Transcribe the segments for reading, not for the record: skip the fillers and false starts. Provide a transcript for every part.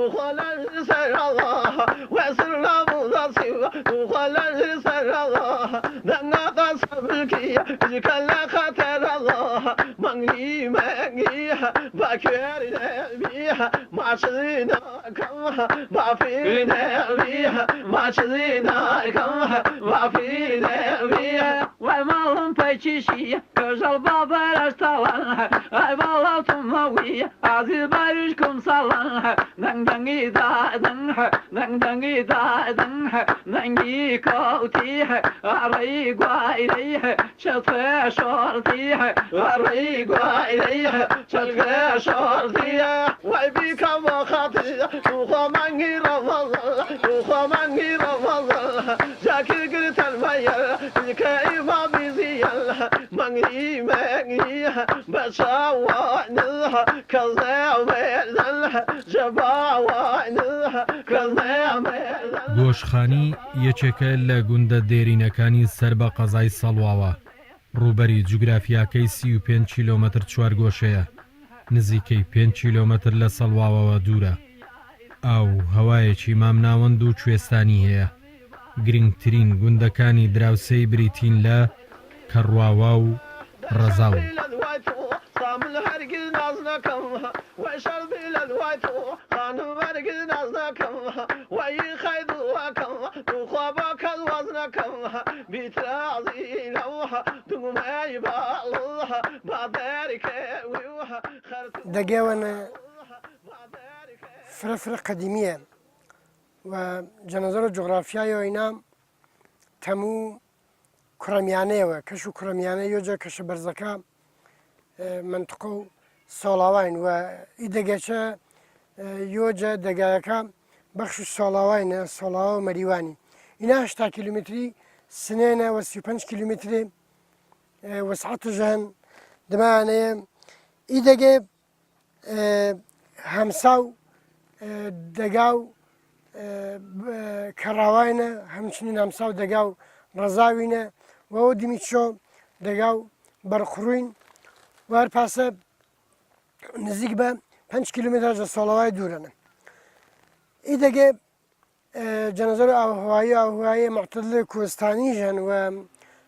دخل سرها وسر مضاسيو دخل سرها دنا قصبكي كلا خطر الله مني بكر بيها ما شينا كم ما فينا بيها ما شينا كم ما فينا بيها وما بيشي كجل بابا استوى اي والله تموي عزيز بارشكم صلاه دنگي دا دنگي دا دنگي كوتي اري غايلي شفا شورتي اري غايلي شفا شورتي وبك ما خاطي وخماني رفض جاك قلت الميا كيف بزيال ماني بشاوانها كزاوانها جباوانها كزاوانها گۆشخانی یەکێکە لە گوندە دێرینەکانی سەر بە قەزای سەڵواوە. ڕووبەری جوگرافیاکەی 35 کیلۆمەتر چوارگۆشەیە، نزیکەی 5 کیلۆمەتر لە سەڵواوەوە دوورە. ئاو هەوایەکی مامناوەند و کوێستانی هەیە. گرنگترین گوندەکانی دراوسەی بریتین لە کەڕواوا و ڕەزاو. دەگەوەنە فرە قەدیمیە و جەنەزەر و جغرافیایەوە ئینا تەموو کوڕەمیانەیەوە کەش و کوڕەمیانە یۆجە کەشە بەرزەکە منطقە و سۆڵاواین و ئیدەگەچە یۆجە دەگایەکە بەخش و سۆڵاواینە سۆڵاوە و مەریوانی ئینا 8 کیلومتری سنێنە و 35 کیلومتری وەسعەتژە هەن دمانەیە ئیدەگێ هەمساو دەگا و کەڕاوینە هەمچنین هەمساو دەگا و ڕەزاوینە وەوە دیمیچۆ دەگا و بەرخڕوین وار پاسە نزیک بە 5 کیلومتر لە سۆڵەوای دوورەنە ئیدەگێ جەنەزەر و ئاوهوایی معتەدڵی کوێستانی ژەن و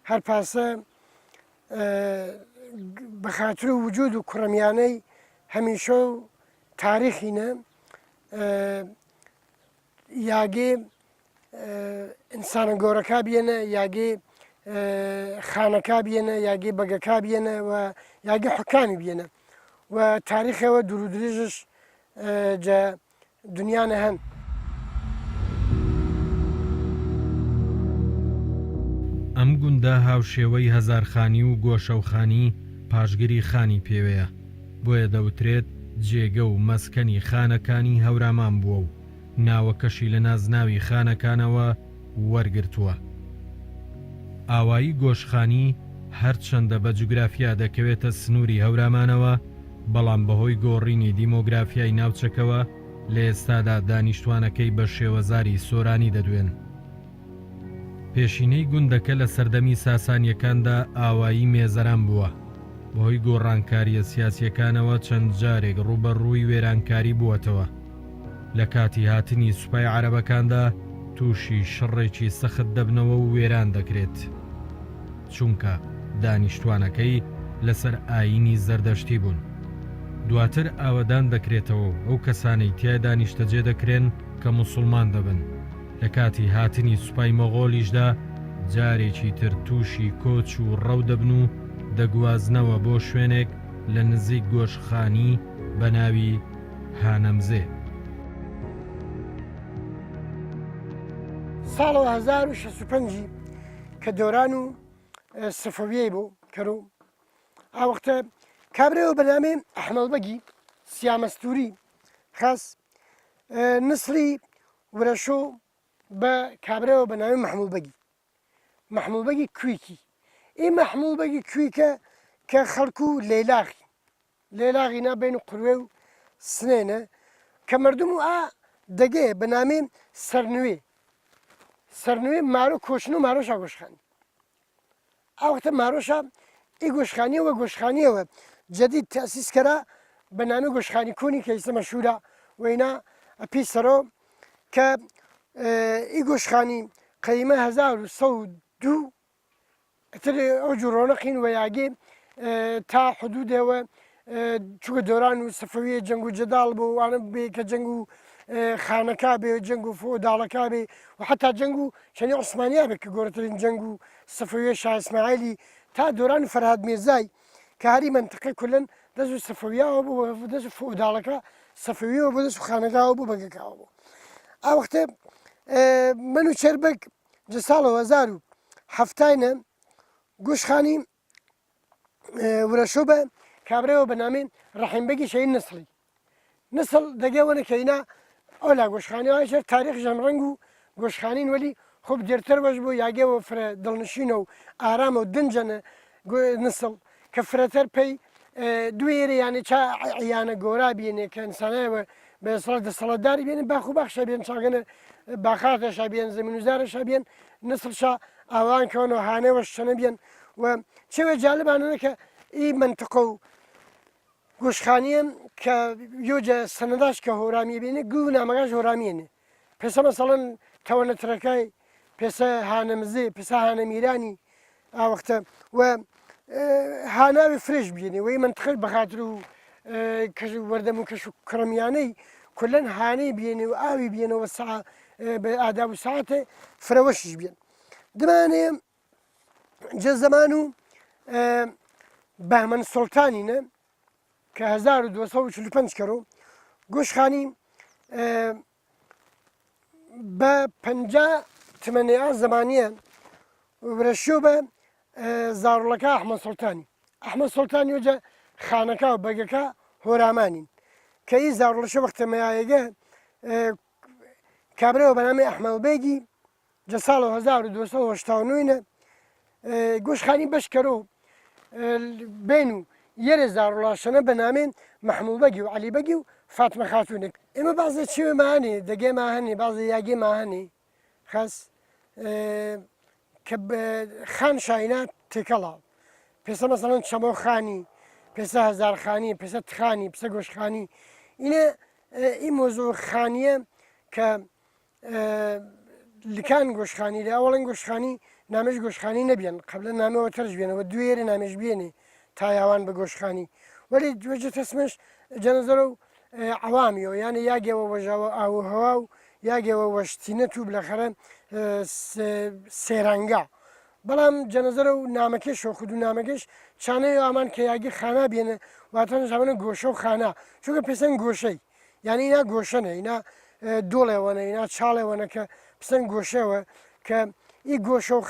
هەر پاسە بەخاتر و وجود و کوڕەمیانەی هەمیشە و تاریخینە یاگێ ئینسانە گۆڕەکە بێنە یاگێ خانەکە بێنە یاگێ بەگەکە بێنە و یاگێ حکامی بێنە و تاریخەوە دوور و درێژش جە دنیانە هەن. ئەم گوندە هاوشێوەی هەزارخانی و گۆشەوخانی پاشگیری خانی پێوەیە، بۆیە دەوترێت جێگە و مەسکەنی خانەکانی هەورامان بووە و ناوەکەشی لە نازناوی خانەکانەوە وەرگرتووە. ئاوایی گۆشخانی هەرچەندە بە جوگرافیا دەکەوێتە سنووری هەورامانەوە، بەڵام بەهۆی گۆڕینی دیمۆگرافیای ناوچەکەوە لە ئێستادا دانیشتوانەکەی بە شێوەزاری سۆرانی دەدوێن. پێشینەی گوندەکە لە سەردەمی ساسانیەکاندا ئاوایی مێزەران بووە، بەهۆی گۆڕانکاریە سیاسیەکانەوە چەند جارێک ڕوبەڕووی وێرانکاری بووەتەوە. لە کاتی هاتنی سوپای عەرەبەکاندا تووشی شڕێکی سەخت دەبنەوە و وێران دەکرێت، چونکە دانیشتوانەکەی لەسەر ئایینی زەردەشتی بوون. دواتر ئاوەدان دەکرێتەوە و ئەو کەسانەی تیایدا نیشتەجێ دەکرێن کە موسڵمان دەبن. لە کاتی هاتنی سوپای مۆغۆلیشدا جارێکی تر تووشی کۆچ و ڕەو دەبن و دەگوازنەوە بۆ شوێنێک لە نزیک گۆشخانی بە ناوی هانەمزێ. ساڵەوە 1965 کە دۆران و سەفەویەی بوو کەرو ئاوەختە کابرەوە بەنامێ ئەحمەڵبەگی سیامەستوری خاس نسڵی ورەشۆ بە کابرەوە بەناوی مەحموڵبەگی کوێکی ئێ مەحموڵبەگی کوێکە کە خەڵکو و لێلاغی نابێن و قوروێ و سنێنە کە مردم و ئا دەگێ بەنامێ سەرنوێ مارۆ کۆچن و مارۆشا گۆشخانی ئاوەختە مارۆشا ئی گۆشخانیەوە گۆشخانیەوە جدید تەسیس کرا بەنامێ گۆشخانی کۆنی کە ئێستا مەشهورە وەینا ئەپی سەرۆ کە ئی گۆشخانی قەیمە 1902 ئەتر ئەو جوو ڕۆنەقین و یاگێ تا حدودەوە چووکە دۆران و سەفەویە جەنگ و جەداڵ بۆ وانە بێ کە جەنگ و خانەکە بێ جەنگ و فۆداڵەکە بێ و حتا جەنگ و چەنی عوسمانیا بێت کە گۆرەترین جەنگ و سەفەویە شاه ئیسماعیلی تا دۆران فەرهاد میرزای کە هەری منتقەی کولەن دەست و سەفەویاوە بوو دەست و فۆداڵەکە سەفەویەوە بۆ دەست و خانەکەوە بوو بەگەکەوە بوو ئا وەختە من و چێربەک جە ساڵەوە 1970 گۆشخانی ورەشۆ بە کابرەوە بە نامێن ڕەحیمبەگی شەید نسڵی نسڵ دەگەوەنە کەینا ئەولا گۆشخانیەوە شەر تاریخ ژەمڕەنگ و گۆشخانین وەلی خۆب دێرتر بەش بۆ یاگەوە فرە دڵنشینە و ئارامە و دنجەنە نسڵ کە فرەتەر پێی دوێرە یانە چا یانە گۆرا بێنێ کە ئینسانایەوە بەسڵ دەسەڵەتداری بێنێ باخ و باخشە بێن چاگەنە باخاتەشا بێن زمین وزارەشا بێن نسڵشا ئاوان کەونەوە هانەوە شەنە بێن و چێوە جالبانەنە کە ئی منتقە و گۆشخانیە کە یۆجە سەنەداش کە هۆرامیە بێنێ گو نامەگاش هۆرامیێنێ پێسە مەسەڵەن تەوەنەترەکەی پێسە هانەمزێ پێسە هانە میرانی ئاوەختە و هاناوی فرێش بێنێ وی منتقل بەخاتر و وەردەم و کەش و کڕمیانەی کولەن هانەی بێنێ و ئاوی بێنەوە سا بە ئاداب و ساعتێ فرەوەشیش بێن دمانێ جە زەمان و بەهمەن سڵتانینە کە 1245 کەڕۆ گۆشخانی بە 50 تمەنێعان زەمانیە ورەشۆ بە زاڕۆڵەکە ئەحمەد سڵتانی ئەحمەد سڵتانی وەجە خانەکە و بەگەکە هۆرامانین کە ئی زاڕۆڵەشە وەختەمەیایەگە کابرەوە بەنامی ئەحمەدبێگی جە ساڵ 1289 گۆشخانی بەشکەرۆ بین و یەرێ زاڕۆڵاشەنە بە نامێن مەحموودبەگی و عەلیبەگی و فاتمە خاتوونێک ئێمە بازە چێمە هەنێ دەگێما هەنێ بازە یاگێما هەنێ خەس کە خان شاینا تێکەڵاو پێسە مەسەڵەن چەمۆخانی پێسە هەزارخانی پێسە تخانی پسە گۆشخانی ئینە ئی مۆزوع خانیە کە لکان گۆشخانی لە ئەوڵەن گۆشخانی نامێش گۆشخانی نەبێن قبلە نامەوە تەرج بێنەوە دوێرە نامێش بێنێ تا یاوان بە گۆشخانی وەلی دوێجە تەسمش جەنەزەرە و عوامیەوە یانە یاگەوە وەژاوە ئاوهەوا و یاگەوە وەشتینەت و بلەخەرە سێرانگا بەڵام جەنەزەرە و نامەکەش خود و نامەکەش چانەی ئامان کە یاگی خانا بێنە واتەن ژاوەنە گۆشە و خانە چونکە پێسەن گۆشەی یعنی ئینا گۆشەنە ئینا دۆڵێوەنە ئینا چاڵێوەنە کە پسەن گۆشەوە کە ئی گۆشە و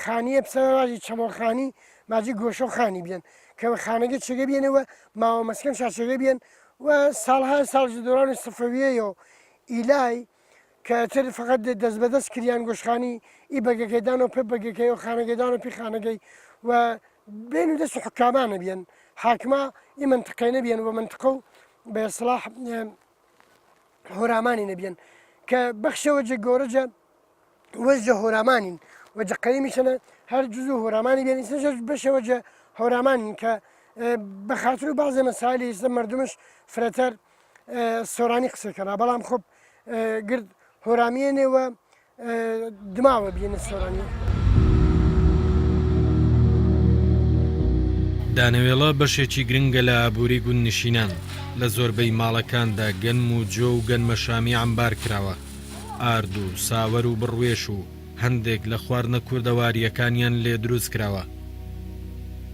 خانیە پسەواژی چەمۆخانی ماجی گۆشە و خانی بێن کە خانەکە چگە بێنەوە ماوە مەسکەن شاچگە بێن و ساڵها ساڵژی دۆرانی سەفەویەیە ئیلای کە تر فقط دەست بەدەست کریان گۆشخانی ئی بەگەکەیدان و پێ بەگەکەی و خانەکەیدان و پێ خانەکەی و بین و دەست و حکامانە بێن حاکما ئی منتقەی نەبێن و منتقە و بە ئیسلاح هۆرامانی نەبێن کە بەخشەوە جە گۆرەجە وەجە هۆرامانین وەجە قەیمیشەنە هەر جزء و هۆرامانی بێن ئیسەجە بەشەوە جە هۆرامانین کە بە خاتر و بازێ مەسالی ئێستا مردمش فرەتەر سۆرانی قسەکەرا بەڵام خۆب گرد هۆرامیێنێەوە دماوە بێنە سۆرانی دانەوێڵە بەشێکی گرنگە لە ئابووری گوندنشینان لە زۆربەی ماڵەکاندا گەنم و جۆ و گەنمەشامی ئەمبار کراوە ئارد و ساوەر و بڕوێش و هەندێک لە خواردنە کوردەواریەکانیان لێ دروست کراوە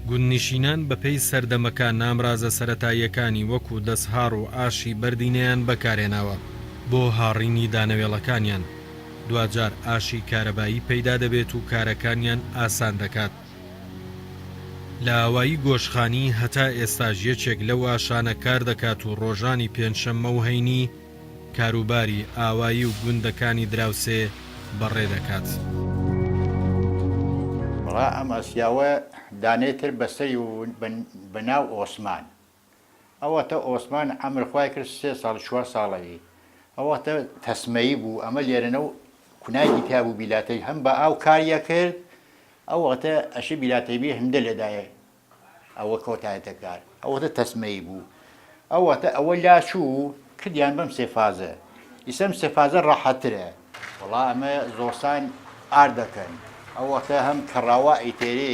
گوندنشینان بەپێی سەردەمەکان نامرازە سەرەتاییەکانی وەکو دەستهاڕ و ئاشی بەردینەیان بەکارێناوە بۆ هاڕینی دانەوێڵەکانیان دوجار ئاشی کارەبایی پەیدا دەبێت و کارەکانیان ئاسان دەکات لە ئاوایی گۆشخانی هەتا ئێستاژ یەکێک لەو ئاشانە کار دەکات و ڕۆژانی پێنجشەممە و هەینی کاروباری ئاوایی و گوندەکانی دراوسێ بەڕێ دەکات. بەڵا ئەم ئەسیاوە دانێتر بەسەری و بەناو ئۆسمان ئەوەتە ئۆسمان ئەمرخوای کرد 3 ساڵ 4 ساڵەوی ئەوەتە تەسمەیی بوو ئەمە لێرەنە و کوناگی پیا بوو بیلاتەی هەم بە ئاو کاریە کرد ئەوەتە ئەشی بیلاتەیبی هەندە لێدایە ئەوە کۆتایەتە کار ئەوەتە تەسمەیی بوو ئەوەتە ئەوە لاشوو کردیان بەم سێفازە ئیسەم سێفازە ڕاحەترە وڵا ئەمە زۆرسان ئار دەکەن ئەوەتە هەم کەڕاوە ئەیتێرێ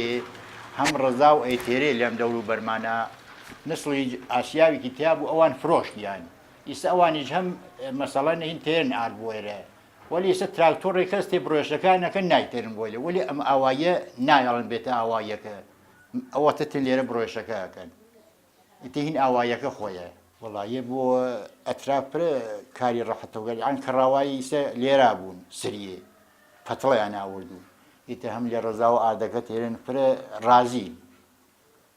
هەم ڕزا و ئەیتێرێ لەم دەور و بەرمانە نسڵی ئاسیاوێکی تیا بوو ئەوان فرۆشتیان ئیستا ئەوانیش هەم مەسەڵەن هین تێرن ئار بۆێرە وەلی ئێستا تراکتۆڕی کەس تێ برۆشەکانەکە نایتێرن بۆی لە وەلی ئەم ئاوایە نایەڵن بێتە ئاوایەکە ئەوەتە تن لێرە برۆشەکەکەن ئیتی هین ئاوایەکە خۆیە وڵایە بۆ ئەتراپرە کاری ڕەحەتەوەگەری ئەن کەڕاوایی ئیسە لێرا بوون سریە پەتڵیان ئاوردوو ئیتە هەم لێ ڕزا و ئاردەکە تێرن فرە ڕازی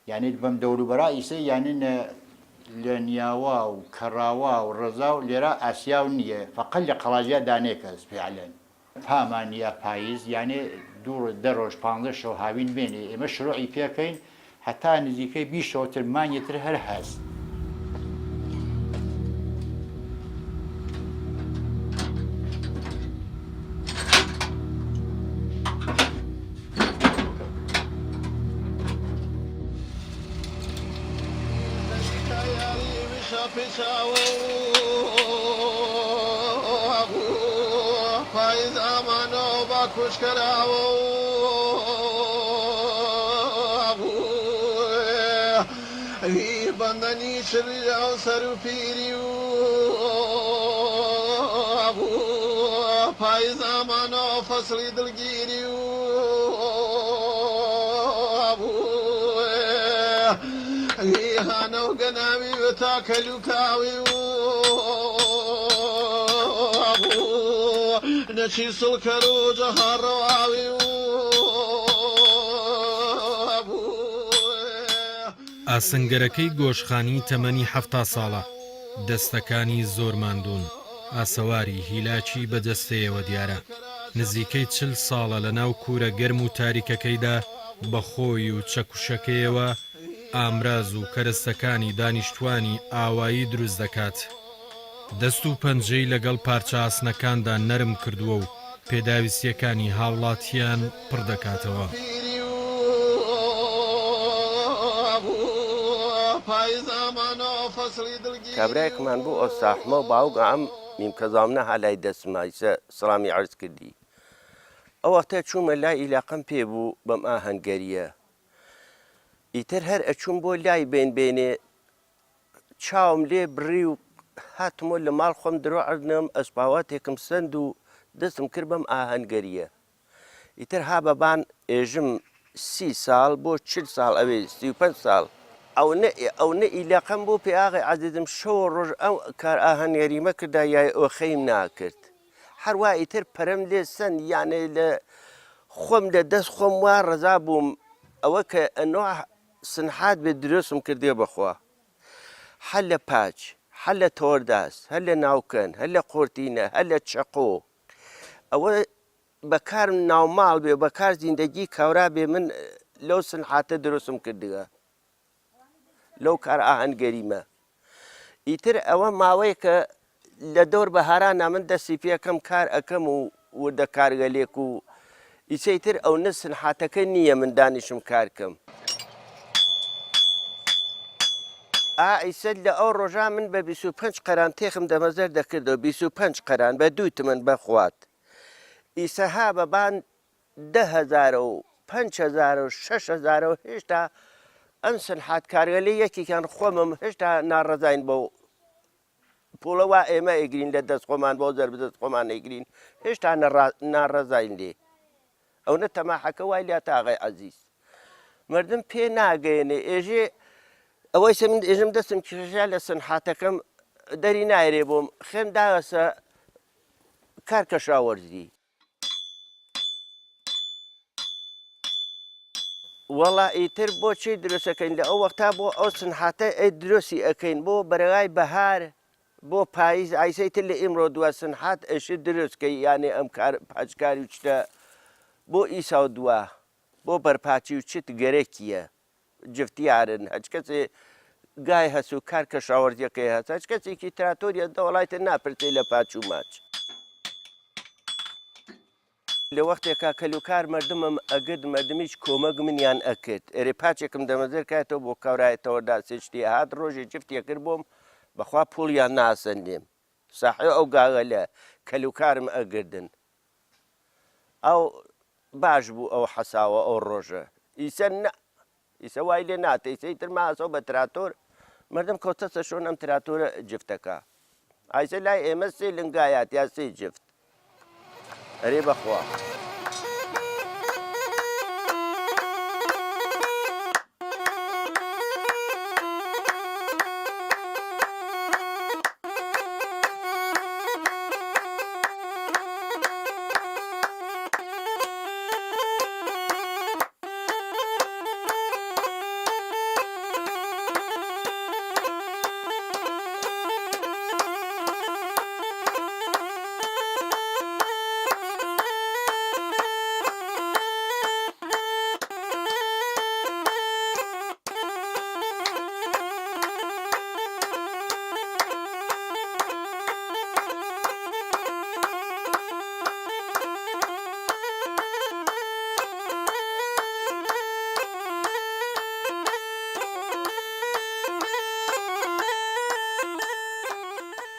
یعنی بەم دەوروبەرا ئیسە یانن لە نیاوا و کەڕاوا و ڕزا و لێرە ئاسیا و نییە فەقەت لە قەڵاجیا دانێ کەس پێعلەن پامانە پاییز یانێ دوو دە ڕۆژ 15 شەو هاوین بێنێ ئێمە شروعی پێکەین هەتا نزیکەی 20 شەوتر مانگێتر هەر هەست پاییز ئامانە با کوشکراوە هی بەندەنی شری ئەو سەر و پیری و پاییز ئامانە فەسڵی دڵگیری و هی هانە و گەناوی و تاکەلوکاوی و نەچی سڵکەر و جەهاڕەواوی و ئاسنگەرەکەی گۆشخانی تەمەنی 7 ساڵە دەستەکانی زۆر ماندوون ئاسەواری هیلاکی بەدەستەیەوە دیارە نزیکەی 40 ساڵە لە ناو کوورە گەرم و تاریکەکەیدا بەخۆی و چەکوشەکەیەوە ئامراز و کەرەستەکانی دانیشتوانی ئاوایی دروست دەکات دەست و پەنجەی لەگەڵ پارچە ئاسنەکاندا نەرم کردووە و پێداویستیەکانی هاوڵاتیان پڕ دەکاتەوە کابراایەکمان بوو ئۆستاحمە و باوگە ئەم میمکەزامنە هەلای دەسمایسە سڵامی عرز کردی ئەو وەختە چوومە لای ئیلاقەم پێ بوو بەم ئاهەنگەریە ئیتر هەر ئەچووم بۆ لای بێنبێنێ چاوم لێ بڕی و هاتمۆ لە ماڵ خۆم درۆ عەرنم ئەسپاواتێکم سند و دەستم کرد بەم ئاهەنگەریە ئیتر ها بەبان ئێژم 30 ساڵ بۆ 40 ساڵ ئەوێ 35 ساڵ ئەو نە ئیلاقەم بۆ پێ ئاغی عەزیزم شەو ڕۆژ ئەو کار ئاهەنگەریمە کردا یای ئۆخەیم ناکرد هەروە ئیتر پەرم لێ سند یانێ لە خۆم لە دەست خۆم وا ڕەزا بووم ئەوە کە ئەنۆ سنحات بێ دروستم کردێ بەخوا هەر لە پاچ هەر لە تۆرداس هەر لە ناوکەن هەر لە قورتینە هەر لە چەقۆ ئەوە بەکارم ناوماڵ بێ بەکار زیندەگی کاورا بێ من لەو سنحاتە دروستم کردگە لەو کار ئاهەنگەریمە ئیتر ئەوە ماوەیە کە لە دەور بەهارانە من دەستی پێەکەم کار ئەەکەم و وردە کارگەلێک و ئیسەیتر ئەو نە سنحاتەکە نییە من دانیشم کارکەم ئیسەر لە ئەو ڕۆژا من بە 25 قەران تێخم دەمەزەر دەکردەوە 25 قەران بە 2 تمن بەخوات ئیسەها بەبان 10,000 و 5,000 و 6,000 و هێشتا ئەم سنحات کارگەلەی یەکێکیان خۆمم هێشتا ناڕەزاین بۆ پوڵەوە ئێمە ئەیگرین لە دەست خۆمان بۆ زەر بدەست خۆمان ئەیگرین هێشتا ناڕەزاین لێ ئەو نە تەماحەکە وای لیا تاغی عەزیز مردم پێ ناگەێنێ ئێژێ ئەوەی سە من ئێژم دەستم کێشا لە سنحاتەکەم دەری نایرێ بۆم خێم داوەسە کار کەشاوەرزی وەڵا ئیتر بۆچی دروستەکەین لە ئەو وەختا بۆ ئەو سنحاتە ئەی درۆسی ئەەکەین بۆ بەرەوای بەهار بۆ پاییز ئایسەیتر لە ئیمڕۆ دووە سنحات ئەشی دروستکەی یانێ ئەم پاچکاری و چتە بۆ ئیسا و دووە بۆ بەرپاچی و چت گەرەکیە جفتیارن هەچ کەسێ گای هەس و کار کەشاوەرزیەکەی هەست هەچ کەسێکی تراتۆریە دەوڵایتە ناپرتێ لە پاچ و ماچ لە وەختێکا کەلوکار مردمم ئەگرد مردمیش کۆمەک منیان ئەکرد ئێرێ پاچێکم دەمەزر کاتەوە بۆ کەورایەتەوە داسێشتی هات ڕۆژێ جفتیە کرد بۆم بەخوا پوڵیان ناسەندێم ساحی ئەو گاغە لە کەلوکارم ئەگردن ئەو باش بوو ئەو حەساوە ئەو ڕۆژە ئیسە ئیسە وای لێ ناتە ئیسەی تر ماسەوە بە تراتۆر مردم کەوتەسە شۆن ئەم تراتۆرە جفتەکە ئایسە لای ئێمە سێ لنگایات یا سێ جفت ئەرێ بەخوا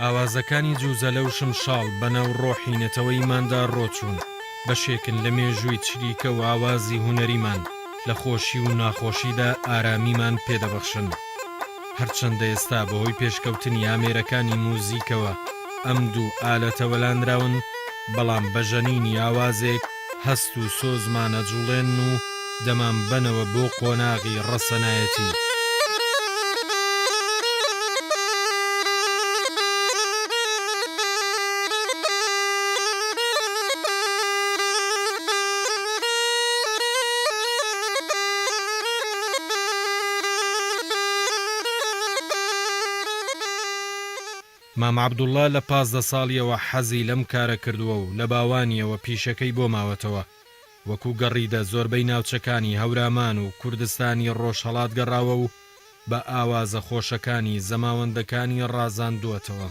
ئاوازەکانی جوزەلە و شمشاڵ بەناو ڕۆحینەتەوەی ماندا ڕۆچوون بەشێکن لە مێژووی چریکە و ئاوازی هونەریمان لە خۆشی و ناخۆشیدا ئارامیمان پێدەبەخشن هەرچەندە ئێستا بەهۆی پێشکەوتنی ئامێرەکانی موزیکەوە ئەم دوو ئالەتە وەلانراون بەڵام بەژەنینی ئاوازێک هەست و سۆزمانە جوڵێن و دەمان بنەوە بۆ قۆناغی ڕەسەنایەتی مام عەبدوڵڵا لە 15 ساڵیەوە حەزی لەم کارە کردووە و لە باوانیەوە پیشەکەی بۆ ماوەتەوە وەکو گەڕیدە زۆربەی ناوچەکانی هەورامان و کوردستانی ڕۆژهەڵات گەڕاوە و بە ئاوازە خۆشەکانی زەماوەندەکانی ڕازاندووەتەوە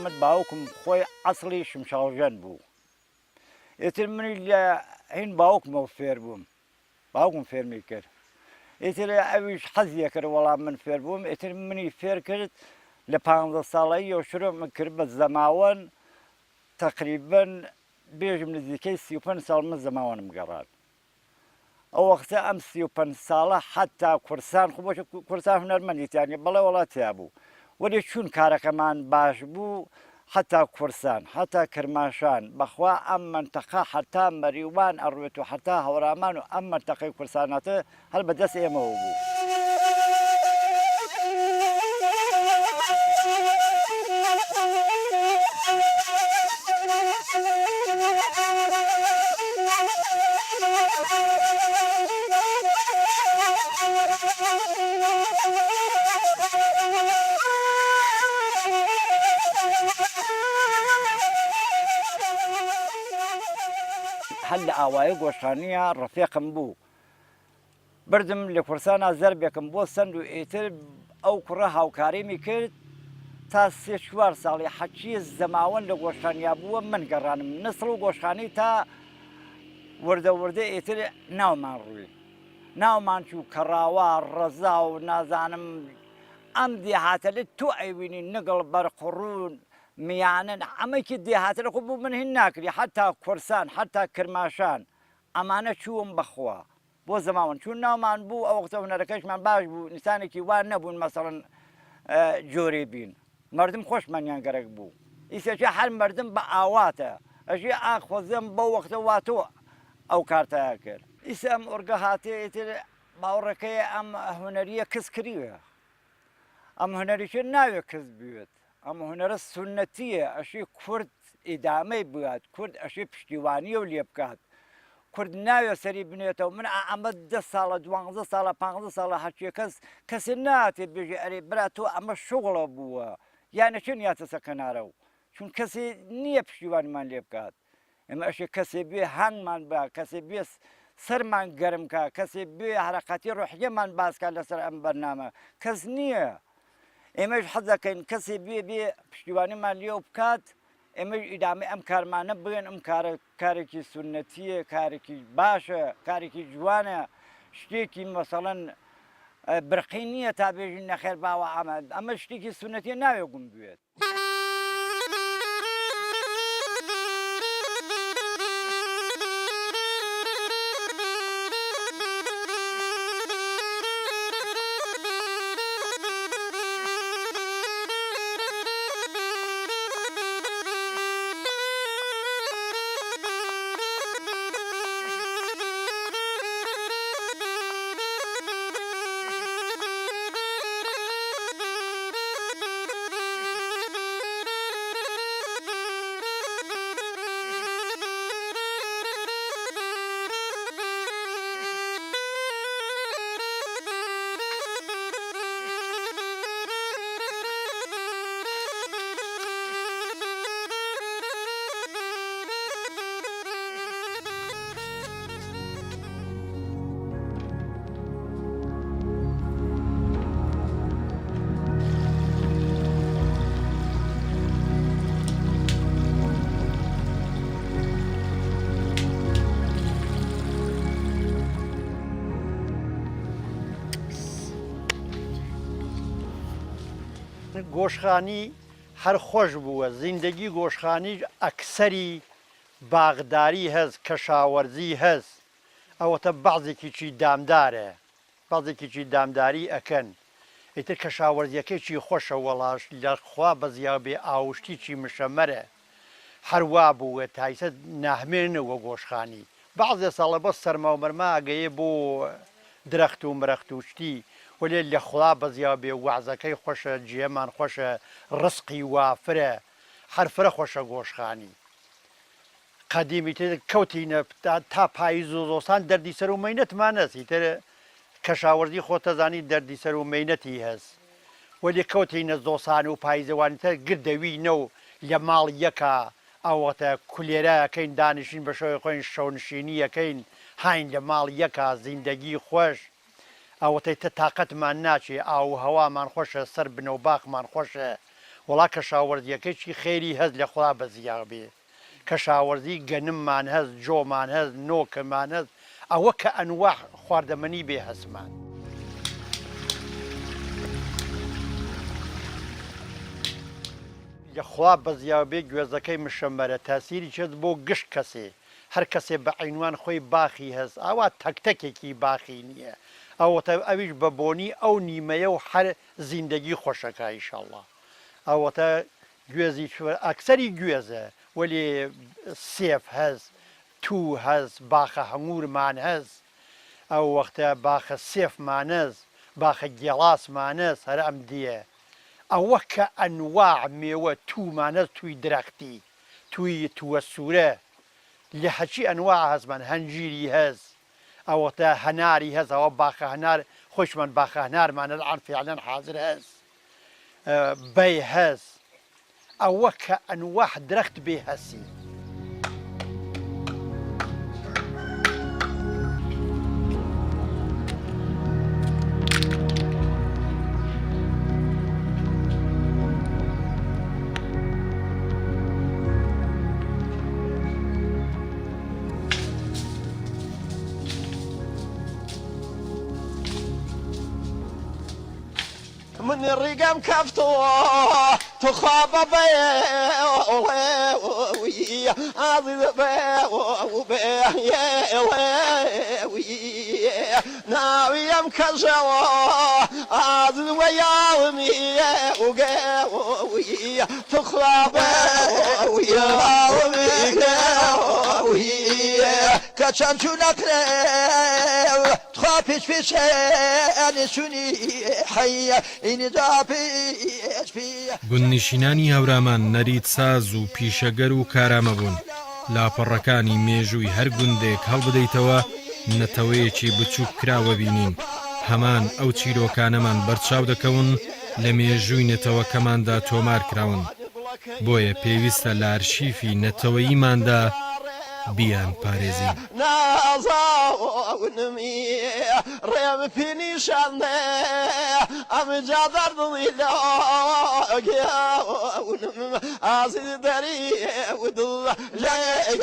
من باوکم خۆی ئەسڵی شمشاڵژەن بوو ئیتر منی لە هین باوکمەوە فێر بووم باوکم فێرمی کرد ئیتر ئەویش حەزیە کرد وەڵام من فێر بووم ئیتر منی فێر کرد لە 15 ساڵەییەوە شروع من کرد بە زەماوەن تەقریبەن بێژم نزیکەی 35 ساڵ من زەماوەنم گەڕان ئەو وەختە ئەم 35 ساڵە حتا کورسان خۆ بۆچ کورسان هونەرمەندیتیانە بەڵێ وڵاتیا بوو وەری چون کارەکەمان باش بوو حتا کورسان حتا کرماشان بەخوا ئەم منتەقە حتا مەریوان ئەڕوێت و حتا هەورامان و ئەم منتەقەی کورساناتە هەر بەدەست ئێمەوە بوو هەر لە ئاوایە گۆشخانیە ڕەفێقم بوو بردم لە کورسانە زەربێکم بۆ سند و ئیتر ئەو کوڕە هاوکاریمی کرد تا 3-4 ساڵی حەچی زەماوەن لە گۆشخانیا بووە من گەڕانم نسڵ و گۆشخانی تا وردە وردە ئیتر ناومان ڕووی ناومان چوو کەڕاوە ڕەزا و نازانم ئەم دێهاتە لە تۆ ئەیبینی نەگەڵ بەرقڕون میانن ئەمەکی دێهاتە خۆ بوو من هین ناکردی حتا کورسان حتا کرماشان ئەمانە چووم بەخوا بۆ زەماوەن چون ناومان بوو ئەو وەختە هونەرەکەشمان باش بوو نیسانێکی وان نەبوون مەسەڵەن جۆرێ بین مردم خۆشمانیان گەرەک بوو ئیسێکی هەر مردم بە ئاواتە ئەژێ ئاخۆزم بەو وەختە واتۆ ئەو کارتەیە کرد ئیسە ئەم ئۆرگە هاتێ ئیتر باوڕەکەی ئەم هونەریە کەس کردیوە ئەم هونەریشە ناوێ کەس بوێت ئەم هونەرە سونەتیە ئەشی کورد ئیدامەی بات کورد ئەشی پشتیوانیە و لێ بکات کورد ناوێ سەری بنێتەوە من ئەمە 10 ساڵە 12 ساڵە 15 ساڵە هەرچیە کەسی ناتێ بێژێ ئەرێ برا تۆ ئەمە شغڵە بووە یانە چێن یاتەسە کەنارە و چون کەسی نییە پشتیوانیمان لێ بکات ئێمە ئەشێ کەسێ بێ هەنگمان بە کەسێ بێ سەرمان گەرمکە کەسێ بێ حرەقەتی ڕۆحیەمان باسکە لەسەر ئەم بەرنامە کەس نییە ئێمەش حەزەکەین کەسێ بێ پشتیوانیمان لێ بکات ئێمەش ئیدامە ئەم کارمانە بڵێن ئەم کارێکی سونەتیە کارێکی باشە کارێکی جوانە شتێکی مەسەڵەن برقی نییە تا بێژین نەخێر باوە ئەمە شتێکی سونەتیە ناوێ گوم بوێت. گۆشخانی هەر خۆش بووە زیندگی گۆشخانی ئەکسەری باغداری هەست کەشاوەرزی هەست ئەوەتە بەعزێکیی دامدارە بەعزێکیی دامداری ئەکەن ئیتر کەشاوەرزیەکەیکی خۆشە وەڵاش لەخوا بەزیا بێ ئاوشتیی مشەمەرە هەروە بووە تایسە ناهمێنەوە گۆشخانی بەعزێ ساڵە بە سەرماومەرما ئەگەیە بۆ درەخت و مرەخت و شتی وەلێ لە خوا بەزیا بێ وعزەکەی خۆشە جێمان خۆشە ڕسقی وافرە هەرفرە خۆشە گۆشخانی قەدیمی تر کەوتینە تا پاییز و زۆستان دەردی سەر و مەینەتمان هەست ئیتر کەشاوەرزی خۆتەزانی دەردی سەر و مەینەتی هەست وەلی کەوتینە زۆسان و پاییزەوانیتر گردەوینە و لە ماڵ یەکە ئەوەتە کولێرەکەین دانیشین بە شەوەی خۆین شەونشینی یەکەین هاین لە ماڵ یەکە زیندگی خۆش ئەوەتەی تە تااقەتمان ناچێ ئاو هەوامان خۆشە سەر بنە و باخمان خۆشە وڵا کەشاوەرزیەکەیکی خێری هەست لە خوا بەزیا بێ کەشاوەرزی گەنممان هەست جۆمان هەست نۆکەمان هەست ئەوە کە ئەنواع خواردەمەنی بێ هەزمان لەخوا بەزیا بێ گوێزەکەی مشەمەرە تاسیری چێت بۆ گشت کەسێ هەر کەسێ بە عینوان خۆی باخی هەست ئاوا تەکتەکێکی باخی نییە ئەوەتە ئەویش بە بۆنی ئەو نیمەیە و هەر زیندگی خۆشەکە ئیشەڵڵا ئەوەتە گوێزی ئەکسەری گوێزە وەلی سێف هەست تو هەست باخە هەمورمان هەست ئەو وەختە باخە سێفمان هەست باخە گێڵاسمان هەست هەر ئەم دیە ئەوە کە ئەنواع مێوە تومان هەست توی درەختی توی تووە سوورە لە هەچی ئەنواع هەستمان هەنجیری هەست ئەوەتە هەناری هەست ئەوە باخە هەنار خۆشمان باخە هەنارمانە عن فعلەن حاضر هەست بەی هەست ئەوە کە ئەنواع درەخت بێ هەسی من الرقم كفتو تخاب بي عظيم بي ناويم كجوا عظيم وياومي وقاوي تخاب وياومي كشان تنكرل تخافش في شيء شوني حي گوندنشینانی هەورامان نەرید ساز و پیشەگەر و کارامە بوون لاپەڕەکانی مێژووی هەر گوندێک هەڵبدەیتەوە نەتەوەیەکی بچووک کراوە بینین هەمان ئەو چیرۆکانەمان بەرچاو دەکەون لە مێژووی نەتەوەکەماندا تۆمار کراون بۆیە پێویستە لە ئارشیفی نەتەوەییماندا بیان پارێزین نازاونمی ڕێم پێنیشانێ ام جادر ضليلا أزيد دري ودل جاي